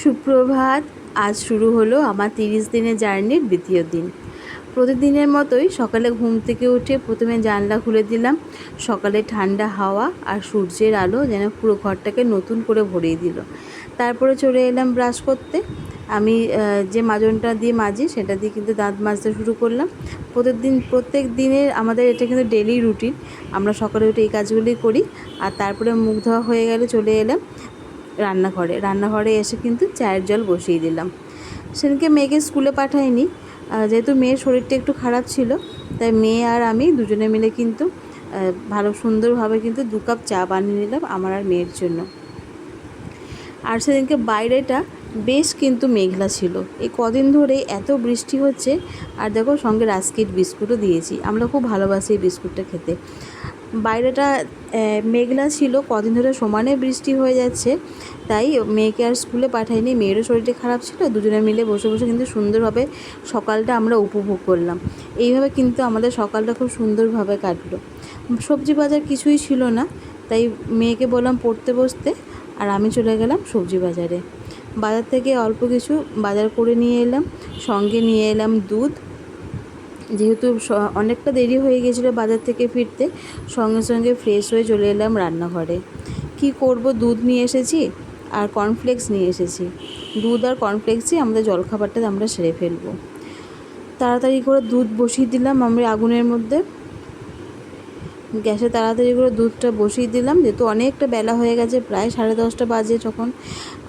সুপ্রভাত। আজ শুরু হলো আমার 30 দিনের জার্নির দ্বিতীয় দিন। প্রতিদিনের মতোই সকালে ঘুম থেকে উঠে প্রথমে জানলা খুলে দিলাম। সকালে ঠান্ডা হাওয়া আর সূর্যের আলো যেন পুরো ঘরটাকে নতুন করে ভরিয়ে দিল। তারপরে চলে এলাম ব্রাশ করতে। আমি যে মাজনটা দিয়ে মাজি সেটা দিয়ে কিন্তু দাঁত মাজতে শুরু করলাম। প্রত্যেক দিনের আমাদের এটা কিন্তু ডেলি রুটিন। আমরা সকালে উঠে এই কাজগুলি করি। আর তারপরে মুখ ধোয়া হয়ে গেলে চলে এলাম রান্নাঘরে এসে কিন্তু চায়ের জল বসিয়ে দিলাম। সেদিনকে মেয়েকে স্কুলে পাঠাইনি, যেহেতু মেয়ের শরীরটা একটু খারাপ ছিল, তাই মেয়ে আর আমি দুজনে মিলে কিন্তু ভালো সুন্দরভাবে কিন্তু 2 কাপ চা বানিয়ে নিলাম আমার আর মেয়ের জন্য। আর সেদিনকে বাইরেটা বেশ কিন্তু মেঘলা ছিল। এই কদিন ধরে এত বৃষ্টি হচ্ছে। আর দেখো সঙ্গে রাস্কিট বিস্কুটও দিয়েছি, আমরা খুব ভালোবাসি এই বিস্কুটটা খেতে। বাইরেটা মেঘলা ছিল, কদিন ধরে সমানে বৃষ্টি হয়ে যাচ্ছে, তাই মেয়েকে আর স্কুলে পাঠাইনি। মেয়েরও শরীরটা খারাপ ছিল, দুজনে মিলে বসে বসে কিন্তু সুন্দরভাবে সকালটা আমরা উপভোগ করলাম। এইভাবে কিন্তু আমাদের সকালটা খুব সুন্দরভাবে কাটলো। সবজি বাজার কিছুই ছিল না, তাই মেয়েকে বললাম পড়তে বসতে, আর আমি চলে গেলাম সবজি বাজারে। বাজার থেকে অল্প কিছু বাজার করে নিয়ে এলাম, সঙ্গে নিয়ে এলাম দুধ। যেহেতু অনেকটা দেরি হয়ে গিয়েছিলো বাজার থেকে ফিরতে, সঙ্গে সঙ্গে ফ্রেশ হয়ে চলে এলাম রান্নাঘরে। কি করব, দুধ নিয়ে এসেছি আর কর্নফ্লেক্স নিয়ে এসেছি। দুধ আর কর্নফ্লেক্সই আমাদের জলখাবারটা আমরা সেরে ফেলবো। তাড়াতাড়ি করে দুধ বসিয়ে দিলাম আমরা আগুনের মধ্যে। গ্যাসে তাড়াতাড়ি করে দুধটা বসিয়ে দিলাম, যেহেতু অনেকটা বেলা হয়ে গেছে, প্রায় 10:30 বাজে, যখন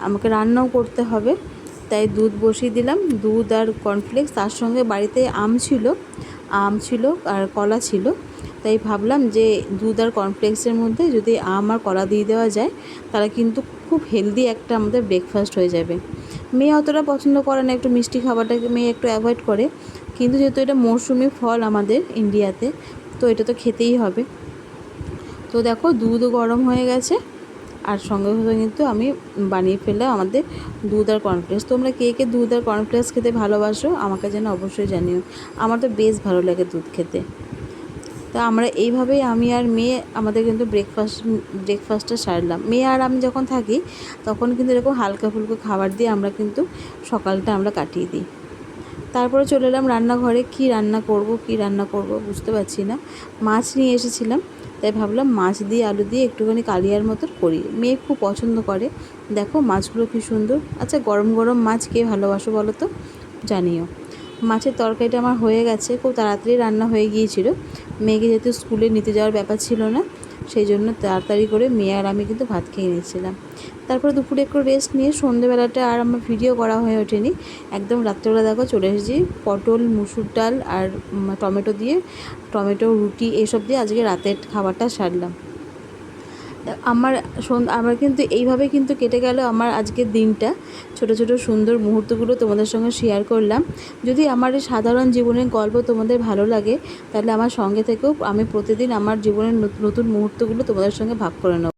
আমাকে রান্নাও করতে হবে, তাই দুধ বসিয়ে দিলাম। দুধ আর কর্নফ্লেক্স, তার সঙ্গে বাড়িতে আম ছিল আর কলা ছিল, তাই ভাবলাম যে দুধ আর কর্নফ্লেক্সের মধ্যে যদি আম আর কলা দিয়ে দেওয়া যায়, তাহলে কিন্তু খুব হেলদি একটা আমাদের ব্রেকফাস্ট হয়ে যাবে। মেয়ে অতটা পছন্দ করে না, একটু মিষ্টি খাবারটাকে মেয়ে একটু অ্যাভয়েড করে, কিন্তু যেহেতু এটা মৌসুমি ফল আমাদের ইন্ডিয়াতে, তো এটা তো খেতেই হবে। তো দেখো দুধও গরম হয়ে গেছে, আর সঙ্গে সঙ্গে কিন্তু আমি বানিয়ে ফেললাম আমাদের দুধ আর কর্নফ্লেক্স। তোমরা কে কে দুধ আর কর্নফ্লেক্স খেতে ভালোবাসো আমাকে যেন অবশ্যই জানিও। আমার তো বেশ ভালো লাগে দুধ খেতে। তা আমরা এইভাবেই আমি আর মেয়ে আমাদের কিন্তু ব্রেকফাস্টটা সারলাম। মেয়ে আর আমি যখন থাকি তখন কিন্তু এরকম হালকা ফুলকা খাবার দিয়ে আমরা কিন্তু সকালটা আমরা কাটিয়ে দিই। তারপরে চলে এলাম রান্নাঘরে। কি রান্না করব বুঝতে পারছি না। মাছ নিয়ে এসেছিলাম, তাই ভাবলাম মাছ দিয়ে আলু দিয়ে একটুখানি কালিয়ার মতন করি। মেয়ে খুব পছন্দ করে। দেখো মাছগুলো কি সুন্দর। আচ্ছা, গরম গরম মাছ কে ভালোবাসো বলো তো, জানিও। মাছের তরকারিটা আমার হয়ে গেছে, খুব তাড়াতাড়ি রান্না হয়ে গিয়েছিল। মেয়েকে যেহেতু স্কুলে নিতে যাওয়ার ব্যাপার ছিল না, সেই জন্য তাড়াতাড়ি করে মেয়ে আর আমি কিন্তু ভাত খেয়ে নিয়েছিলাম। তারপরে দুপুরে একটু রেস্ট নিয়ে সন্ধ্যেবেলাটা আর আমার ভিডিও করা হয়ে ওঠেনি। একদম রাত্রেবেলা দেখো চলে এসেছি পটল, মুসুর ডাল আর টমেটো রুটি এসব দিয়ে আজকে রাতের খাবারটা সারলাম। আমার কিন্তু এইভাবে কিন্তু কেটে গেল আমার আজকের দিনটা। ছোট ছোট সুন্দর মুহূর্তগুলো তোমাদের সঙ্গে শেয়ার করলাম। যদি আমার এই সাধারণ জীবনের গল্প তোমাদের ভালো লাগে, তাহলে আমার সঙ্গে থেকেও আমি প্রতিদিন আমার জীবনের নতুন মুহূর্তগুলো তোমাদের সঙ্গে ভাগ করে নেব।